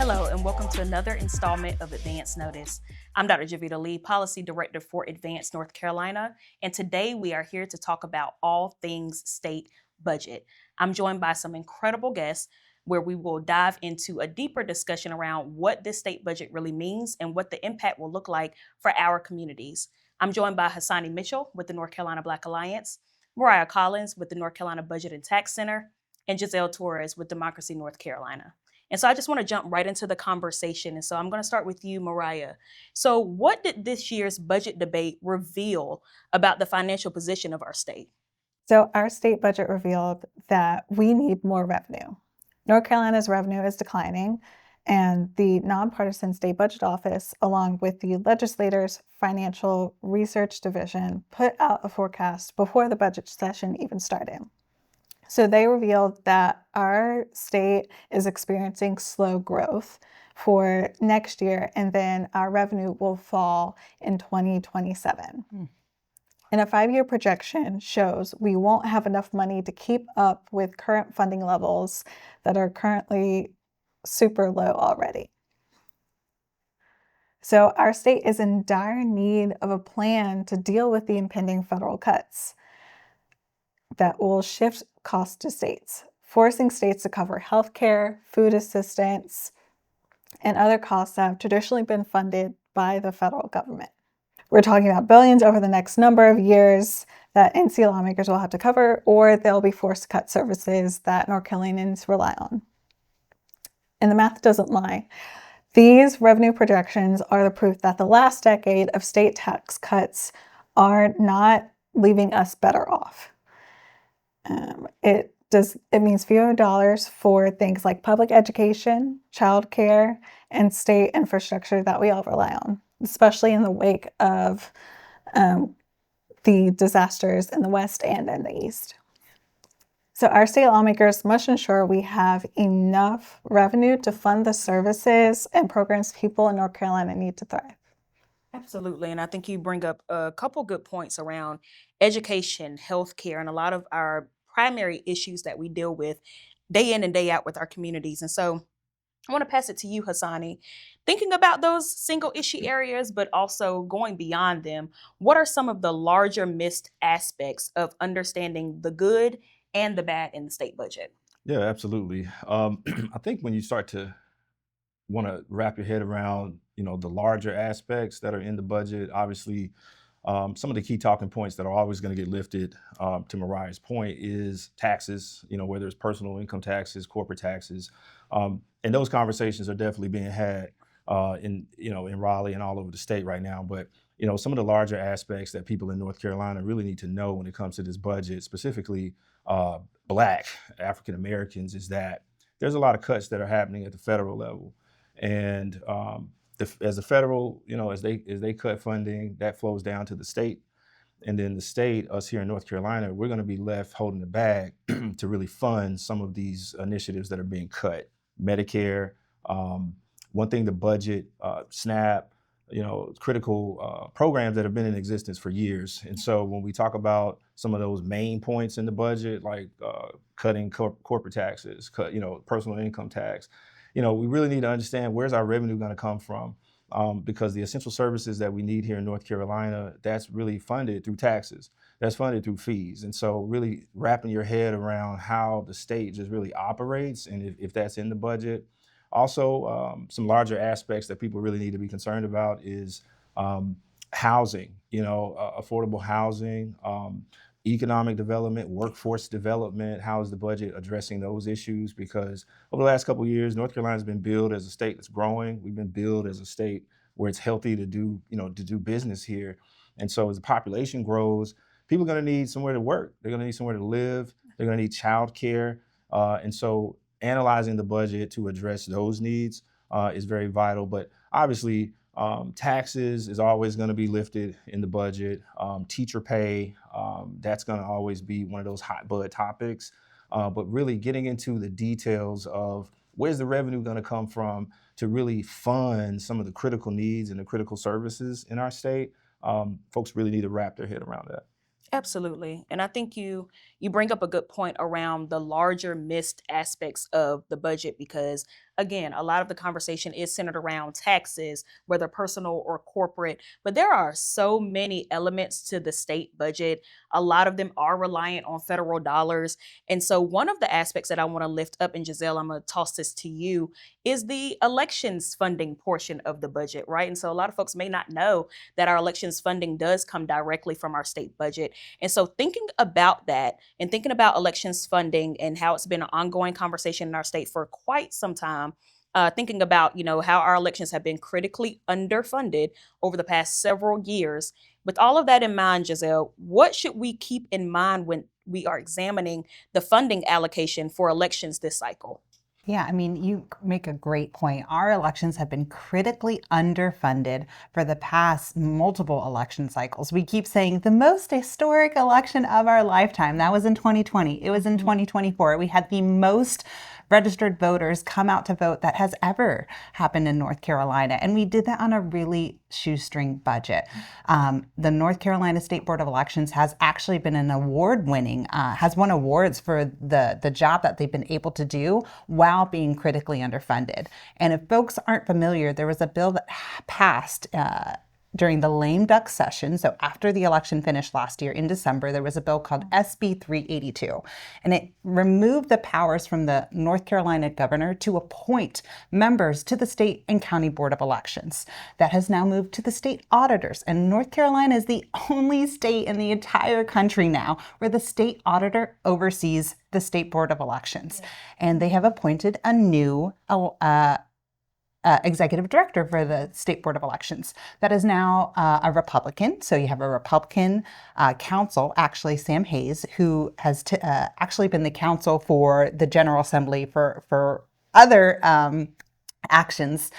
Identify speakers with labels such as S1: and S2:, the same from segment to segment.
S1: Hello, and welcome to another installment of Advance Notice. I'm Dr. Javita Lee, Policy Director for Advance North Carolina, and today we are here to talk about all things state budget. I'm joined by some incredible guests where we will dive into a deeper discussion around what this state budget really means and what the impact will look like for our communities. I'm joined by Hassani Mitchell with the North Carolina Black Alliance, Moriah Collens with the North Carolina Budget and Tax Center, and Joselle Torres with Democracy North Carolina. And so I just want to jump right into the conversation. And so I'm going to start with you, Moriah. So what did this year's budget debate reveal about the financial position of our state?
S2: So our state budget revealed that we need more revenue. North Carolina's revenue is declining, and the Nonpartisan State Budget Office, along with the legislators' Financial Research Division, put out a forecast before the budget session even started. So they revealed that our state is experiencing slow growth for next year, and then our revenue will fall in 2027. And a 5-year projection shows we won't have enough money to keep up with current funding levels that are currently super low already. So our state is in dire need of a plan to deal with the impending federal cuts that will shift costs to states, forcing states to cover healthcare, food assistance, and other costs that have traditionally been funded by the federal government. We're talking about billions over the next number of years that NC lawmakers will have to cover, or they'll be forced to cut services that North Carolinians rely on. And the math doesn't lie. These revenue projections are the proof that the last decade of state tax cuts are not leaving us better off. It means fewer dollars for things like public education, childcare, and state infrastructure that we all rely on, especially in the wake of the disasters in the West and in the East. So our state lawmakers must ensure we have enough revenue to fund the services and programs people in North Carolina need to thrive.
S1: Absolutely. And I think you bring up a couple good points around education, healthcare, and a lot of our primary issues that we deal with day in and day out with our communities. And so I want to pass it to you, Hassani. Thinking about those single issue areas, but also going beyond them, what are some of the larger missed aspects of understanding the good and the bad in the state budget?
S3: Yeah, absolutely. I think when you start to want to wrap your head around, the larger aspects that are in the budget, obviously, some of the key talking points that are always going to get lifted, to Mariah's point, is taxes. Whether it's personal income taxes, corporate taxes, and those conversations are definitely being had in Raleigh and all over the state right now. But some of the larger aspects that people in North Carolina really need to know when it comes to this budget, specifically Black African Americans, is that there's a lot of cuts that are happening at the federal level, and as the federal, as they cut funding, that flows down to the state, and then the state, us here in North Carolina, we're going to be left holding the bag to really fund some of these initiatives that are being cut. Medicare, one thing, the budget, SNAP, critical programs that have been in existence for years. And so when we talk about some of those main points in the budget, like cutting corporate taxes, personal income tax, we really need to understand where's our revenue going to come from, because the essential services that we need here in North Carolina, that's really funded through taxes. That's funded through fees. And so really wrapping your head around how the state just really operates, and if that's in the budget. Also, some larger aspects that people really need to be concerned about is housing, affordable housing, economic development, workforce development. How is the budget addressing those issues? Because over the last couple of years, North Carolina's been billed as a state that's growing. We've been billed as a state where it's healthy to do business here. And so as the population grows, people are going to need somewhere to work. They're going to need somewhere to live. They're going to need childcare. And so analyzing the budget to address those needs is very vital. But obviously, taxes is always going to be lifted in the budget. Teacher pay, that's going to always be one of those hot button topics. But really getting into the details of where's the revenue going to come from to really fund some of the critical needs and the critical services in our state, folks really need to wrap their head around that.
S1: Absolutely. And I think you bring up a good point around the larger missed aspects of the budget because, again, a lot of the conversation is centered around taxes, whether personal or corporate, but there are so many elements to the state budget. A lot of them are reliant on federal dollars. And so one of the aspects that I want to lift up, and Joselle, I'm going to toss this to you, is the elections funding portion of the budget, right? And so a lot of folks may not know that our elections funding does come directly from our state budget. And so thinking about that and thinking about elections funding and how it's been an ongoing conversation in our state for quite some time, thinking about, how our elections have been critically underfunded over the past several years. With all of that in mind, Joselle, what should we keep in mind when we are examining the funding allocation for elections this cycle?
S4: Yeah, I mean, you make a great point. Our elections have been critically underfunded for the past multiple election cycles. We keep saying the most historic election of our lifetime. That was in 2020. It was in 2024. We had the most registered voters come out to vote that has ever happened in North Carolina. And we did that on a really shoestring budget. The North Carolina State Board of Elections has actually been an award-winning, has won awards for the job that they've been able to do while being critically underfunded. And if folks aren't familiar, there was a bill that passed during the lame duck session. So after the election finished last year in December, there was a bill called SB 382, and it removed the powers from the North Carolina governor to appoint members to the state and county board of elections. That has now moved to the state auditors, and North Carolina is the only state in the entire country now where the state auditor oversees the state board of elections. And they have appointed a new executive director for the State Board of Elections. That is now a Republican. So you have a Republican counsel, actually Sam Hayes, who has actually been the counsel for the General Assembly for other actions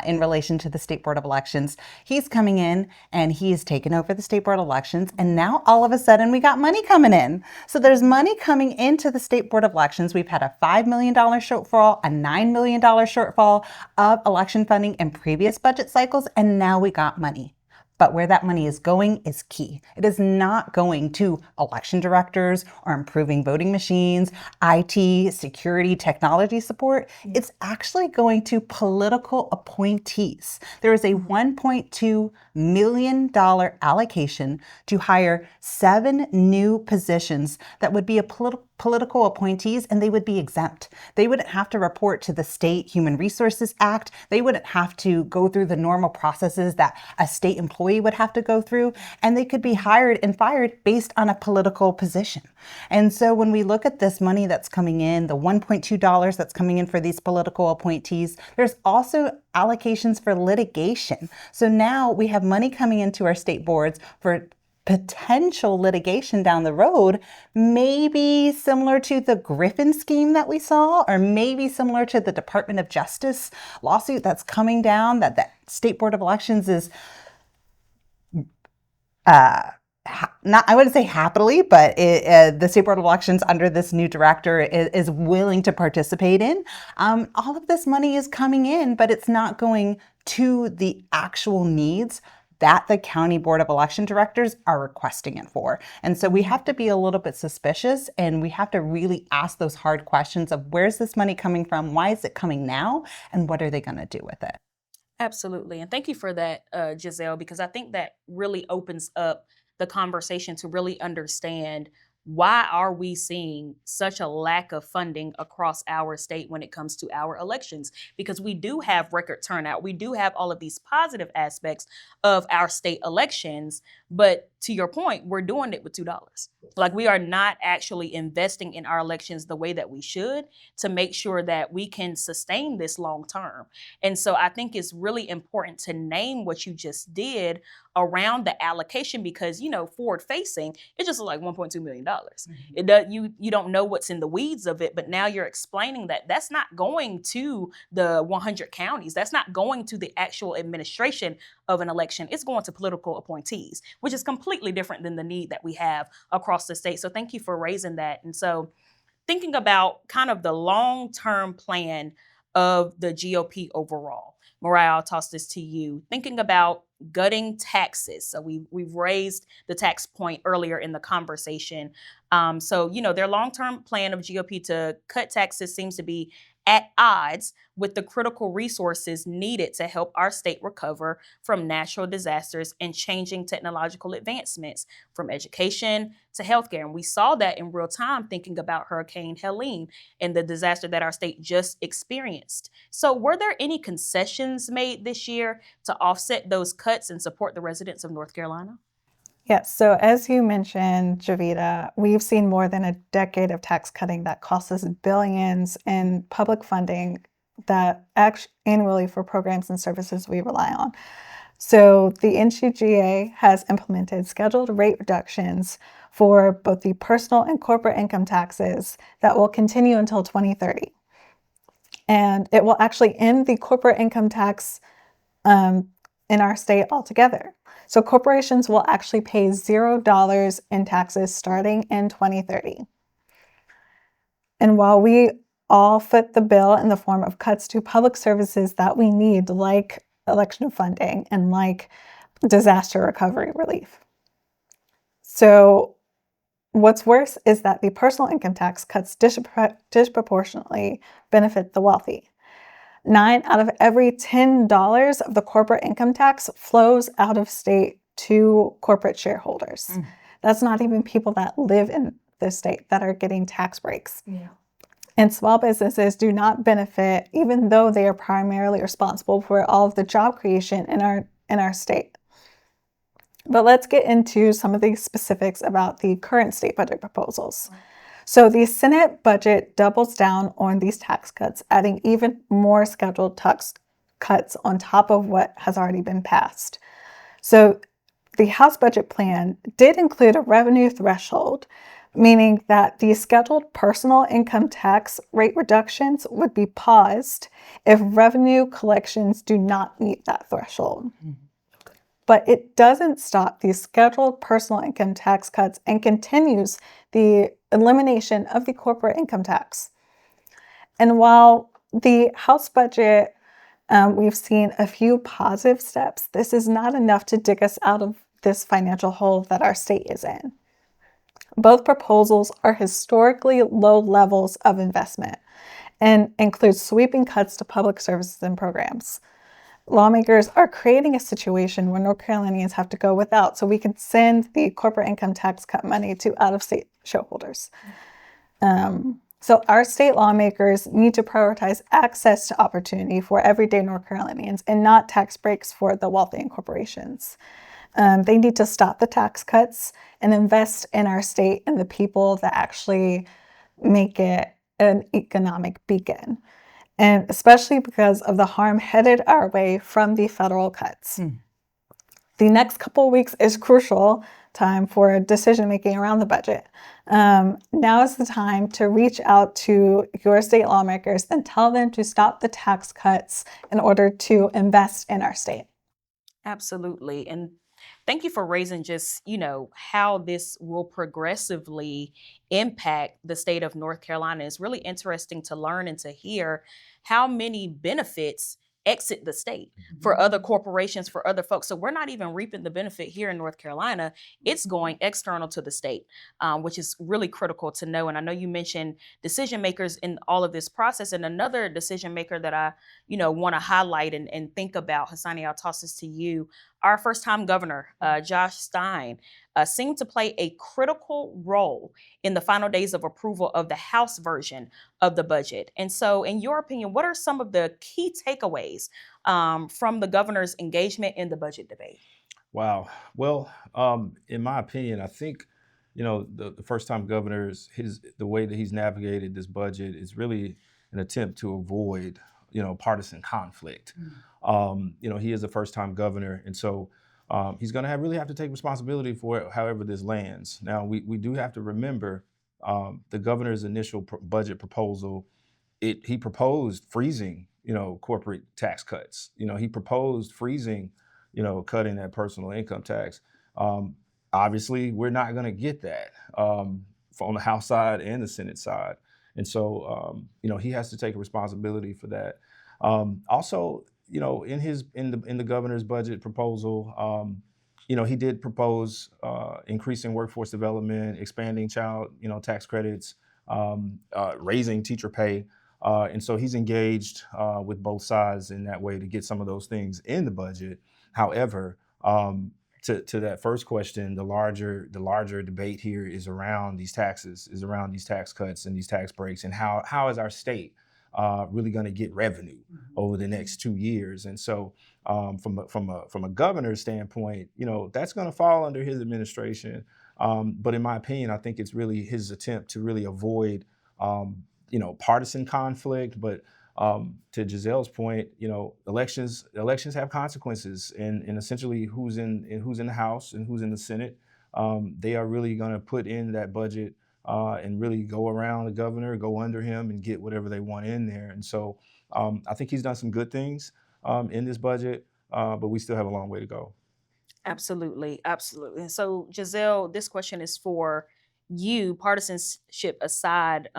S4: in relation to the State Board of Elections. He's coming in and he's taken over the State Board of Elections, and now all of a sudden we got money coming in. So there's money coming into the State Board of Elections. We've had a $5 million shortfall, a $9 million shortfall of election funding in previous budget cycles, and now we got money. But where that money is going is key. It is not going to election directors or improving voting machines, IT, security, technology support. It's actually going to political appointees. There is a $1.2 million allocation to hire 7 new positions that would be a political appointees, and they would be exempt. They wouldn't have to report to the State Human Resources Act. They wouldn't have to go through the normal processes that a state employee would have to go through, and they could be hired and fired based on a political position. And so when we look at this money that's coming in, the $1.2 that's coming in for these political appointees, there's also allocations for litigation. So now we have money coming into our state boards for potential litigation down the road, maybe similar to the Griffin scheme that we saw, or maybe similar to the Department of Justice lawsuit that's coming down that the State Board of Elections is not, I wouldn't say happily, but the State Board of Elections under this new director is willing to participate in. All of this money is coming in, but it's not going to the actual needs that the County Board of Election Directors are requesting it for. And so we have to be a little bit suspicious, and we have to really ask those hard questions of where's this money coming from, why is it coming now, and what are they going to do with it?
S1: Absolutely. And thank you for that, Joselle, because I think that really opens up the conversation to really understand why are we seeing such a lack of funding across our state when it comes to our elections? Because we do have record turnout. We do have all of these positive aspects of our state elections. But to your point, we're doing it with $2. Like, we are not actually investing in our elections the way that we should to make sure that we can sustain this long term. And so I think it's really important to name what you just did around the allocation, because, forward facing, it just looks like $1.2 million. It does, you don't know what's in the weeds of it, but now you're explaining that that's not going to the 100 counties. That's not going to the actual administration of an election. It's going to political appointees, which is completely different than the need that we have across the state. So thank you for raising that. And so thinking about kind of the long-term plan of the GOP overall, Moriah, I'll toss this to you. Thinking about gutting taxes. So we've raised the tax point earlier in the conversation. So their long-term plan of GOP to cut taxes seems to be at odds with the critical resources needed to help our state recover from natural disasters and changing technological advancements, from education to healthcare. And we saw that in real time thinking about Hurricane Helene and the disaster that our state just experienced. So were there any concessions made this year to offset those cuts and support the residents of North Carolina?
S2: Yes, so as you mentioned, Javita, we've seen more than a decade of tax cutting that costs us billions in public funding that annually for programs and services we rely on. So the NCGA has implemented scheduled rate reductions for both the personal and corporate income taxes that will continue until 2030. And it will actually end the corporate income tax in our state altogether. So corporations will actually pay $0 in taxes starting in 2030. And while we all foot the bill in the form of cuts to public services that we need, like election funding and like disaster recovery relief. So what's worse is that the personal income tax cuts disproportionately benefit the wealthy. 9 out of every $10 of the corporate income tax flows out of state to corporate shareholders. That's not even people that live in the state that are getting tax breaks.
S1: Yeah.
S2: And small businesses do not benefit, even though they are primarily responsible for all of the job creation in our state. But let's get into some of the specifics about the current state budget proposals. So the Senate budget doubles down on these tax cuts, adding even more scheduled tax cuts on top of what has already been passed. So the House budget plan did include a revenue threshold, meaning that the scheduled personal income tax rate reductions would be paused if revenue collections do not meet that threshold. But it doesn't stop these scheduled personal income tax cuts and continues the elimination of the corporate income tax. And while the House budget, we've seen a few positive steps, this is not enough to dig us out of this financial hole that our state is in. Both proposals are historically low levels of investment and include sweeping cuts to public services and programs. Lawmakers are creating a situation where North Carolinians have to go without, so we can send the corporate income tax cut money to out-of-state shareholders. So our state lawmakers need to prioritize access to opportunity for everyday North Carolinians and not tax breaks for the wealthy and corporations. They need to stop the tax cuts and invest in our state and the people that actually make it an economic beacon. And especially because of the harm headed our way from the federal cuts. The next couple of weeks is crucial time for decision making around the budget. Now is the time to reach out to your state lawmakers and tell them to stop the tax cuts in order to invest in our state.
S1: Absolutely. And thank you for raising just, how this will progressively impact the state of North Carolina. It's really interesting to learn and to hear how many benefits exit the state for other corporations, for other folks. So we're not even reaping the benefit here in North Carolina. It's going external to the state, which is really critical to know. And I know you mentioned decision makers in all of this process. And another decision maker that I, want to highlight and think about, Hassani, I'll toss this to you. Our first-time governor, Josh Stein, seemed to play a critical role in the final days of approval of the House version of the budget. And so, in your opinion, what are some of the key takeaways from the governor's engagement in the budget debate?
S3: Wow. Well, in my opinion, I think, the first-time governor's the way that he's navigated this budget is really an attempt to avoid, partisan conflict. He is a first-time governor, and so he's going to really have to take responsibility for it, however this lands. Now, we do have to remember the governor's initial budget proposal. He proposed freezing, corporate tax cuts. He proposed freezing, cutting that personal income tax. Obviously, we're not going to get that on the House side and the Senate side, and so he has to take responsibility for that. Also, in the governor's budget proposal, he did propose increasing workforce development, expanding child, tax credits, raising teacher pay. And so he's engaged with both sides in that way to get some of those things in the budget. However, to that first question, the larger debate here is around these taxes, is around these tax cuts and these tax breaks, and how is our state really going to get revenue over the next 2 years? And so, from a governor's standpoint, that's going to fall under his administration. But in my opinion, I think it's really his attempt to really avoid, partisan conflict. But to Joselle's point, elections have consequences, and essentially who's in the House and who's in the Senate, they are really going to put in that budget and really go around the governor, go under him, and get whatever they want in there. And so I think he's done some good things in this budget, but we still have a long way to go.
S1: Absolutely, absolutely. And so, Joselle, this question is for you. Partisanship aside,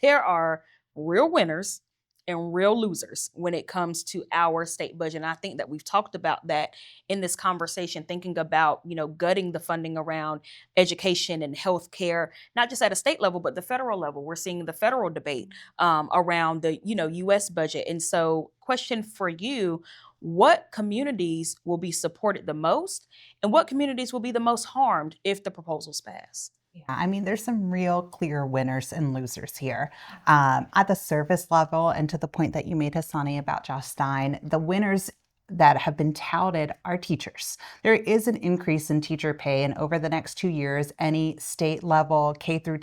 S1: there are real winners and real losers when it comes to our state budget. And I think that we've talked about that in this conversation, thinking about, gutting the funding around education and healthcare, not just at a state level, but the federal level. We're seeing the federal debate around the, U.S. budget. And so, question for you, what communities will be supported the most and what communities will be the most harmed if the proposals pass?
S4: Yeah, I mean, there's some real clear winners and losers here. At the surface level, and to the point that you made, Hassani, about Josh Stein, the winners that have been touted are teachers. There is an increase in teacher pay, and over the next 2 years, any state level K through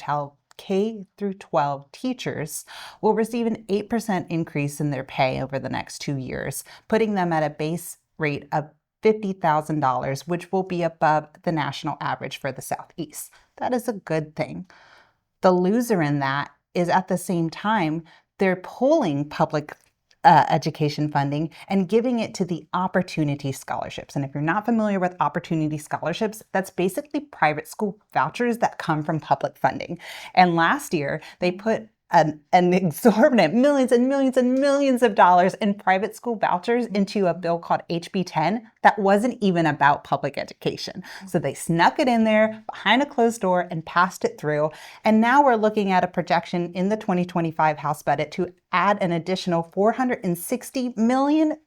S4: 12 teachers will receive an 8% increase in their pay over the next 2 years, putting them at a base rate of $50,000, which will be above the national average for the Southeast. That is a good thing. The loser in that is, at the same time, they're pulling public education funding and giving it to the opportunity scholarships. And if you're not familiar with opportunity scholarships, that's basically private school vouchers that come from public funding. And last year, they put an exorbitant millions and millions and millions of dollars in private school vouchers into a bill called Ep8 that wasn't even about public education. So they snuck it in there behind a closed door and passed it through. And now we're looking at a projection in the 2025 House budget to add an additional $460 million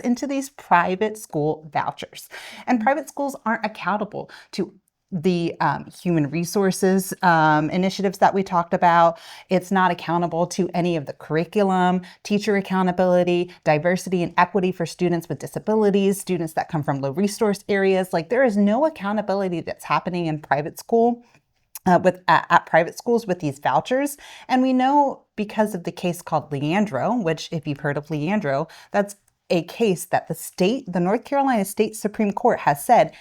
S4: into these private school vouchers. And private schools aren't accountable to the human resources initiatives that we talked about. It's not accountable to any of the curriculum, teacher accountability, diversity and equity for students with disabilities, students that come from low resource areas. Like, there is no accountability that's happening in private school at private schools with these vouchers. And we know, because of the case called Leandro, which, if you've heard of Leandro, that's a case that the North Carolina State Supreme Court has said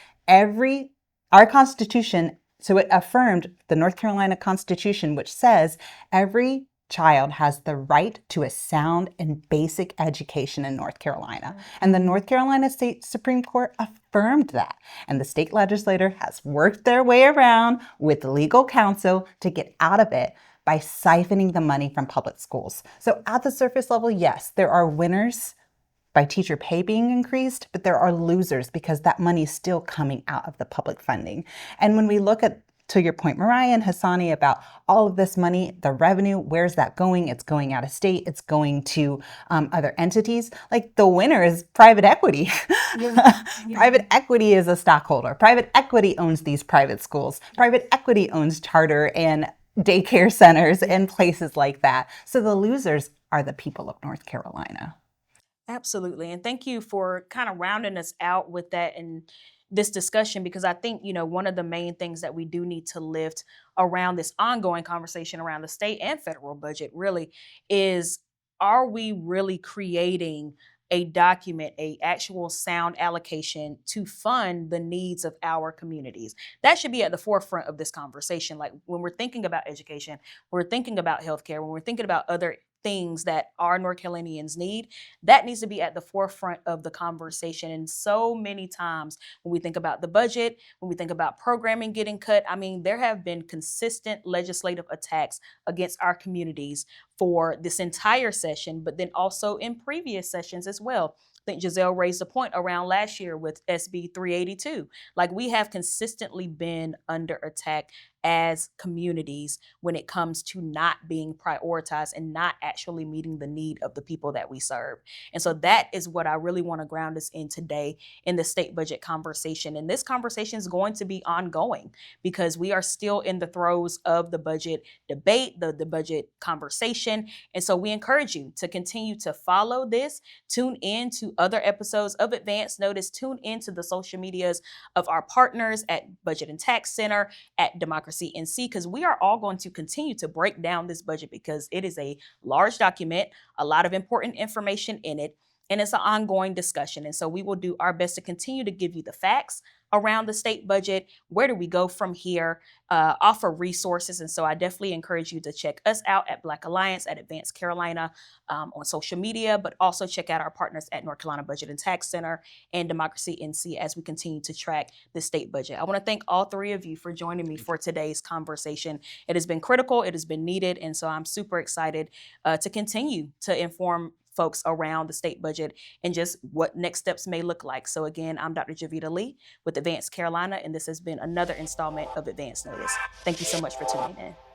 S4: our Constitution, so it affirmed the North Carolina Constitution, which says every child has the right to a sound and basic education in North Carolina. And the North Carolina State Supreme Court affirmed that. And the state legislature has worked their way around with legal counsel to get out of it by siphoning the money from public schools. So at the surface level, yes, there are winners by teacher pay being increased, but there are losers because that money is still coming out of the public funding. And when we look at, to your point, Moriah and Hassani, about all of this money, the revenue, where's that going? It's going out of state. It's going to other entities. Like, the winner is private equity. Yeah. Private equity is a stockholder. Private equity owns these private schools. Private equity owns charter and daycare centers and places like that. So the losers are the people of North Carolina.
S1: Absolutely. And thank you for kind of rounding us out with that and this discussion, because I think, one of the main things that we do need to lift around this ongoing conversation around the state and federal budget really is, are we really creating a document, a actual sound allocation to fund the needs of our communities? That should be at the forefront of this conversation. Like, when we're thinking about education, we're thinking about healthcare, when we're thinking about other things that our North Carolinians need, that needs to be at the forefront of the conversation. And so many times when we think about the budget, when we think about programming getting cut, I mean, there have been consistent legislative attacks against our communities for this entire session, but then also in previous sessions as well. I think Joselle raised a point around last year with SB 382. Like, we have consistently been under attack as communities when it comes to not being prioritized and not actually meeting the need of the people that we serve. And so that is what I really want to ground us in today in the state budget conversation. And this conversation is going to be ongoing because we are still in the throes of the budget debate, the budget conversation. And so we encourage you to continue to follow this, tune in to other episodes of Advance Notice, tune into the social medias of our partners at Budget and Tax Center, at Democracy NC, because we are all going to continue to break down this budget because it is a large document, a lot of important information in it, and it's an ongoing discussion. And so we will do our best to continue to give you the facts around the state budget. Where do we go from here? Offer resources. And so I definitely encourage you to check us out at Black Alliance, at Advanced Carolina on social media, but also check out our partners at North Carolina Budget and Tax Center and Democracy NC as we continue to track the state budget. I want to thank all three of you for joining me for today's conversation. It has been critical, it has been needed, and so I'm super excited to continue to inform folks around the state budget and just what next steps may look like. So again, I'm Dr. Javita Lee with Advanced Carolina, and this has been another installment of Advance Notice. Thank you so much for tuning in.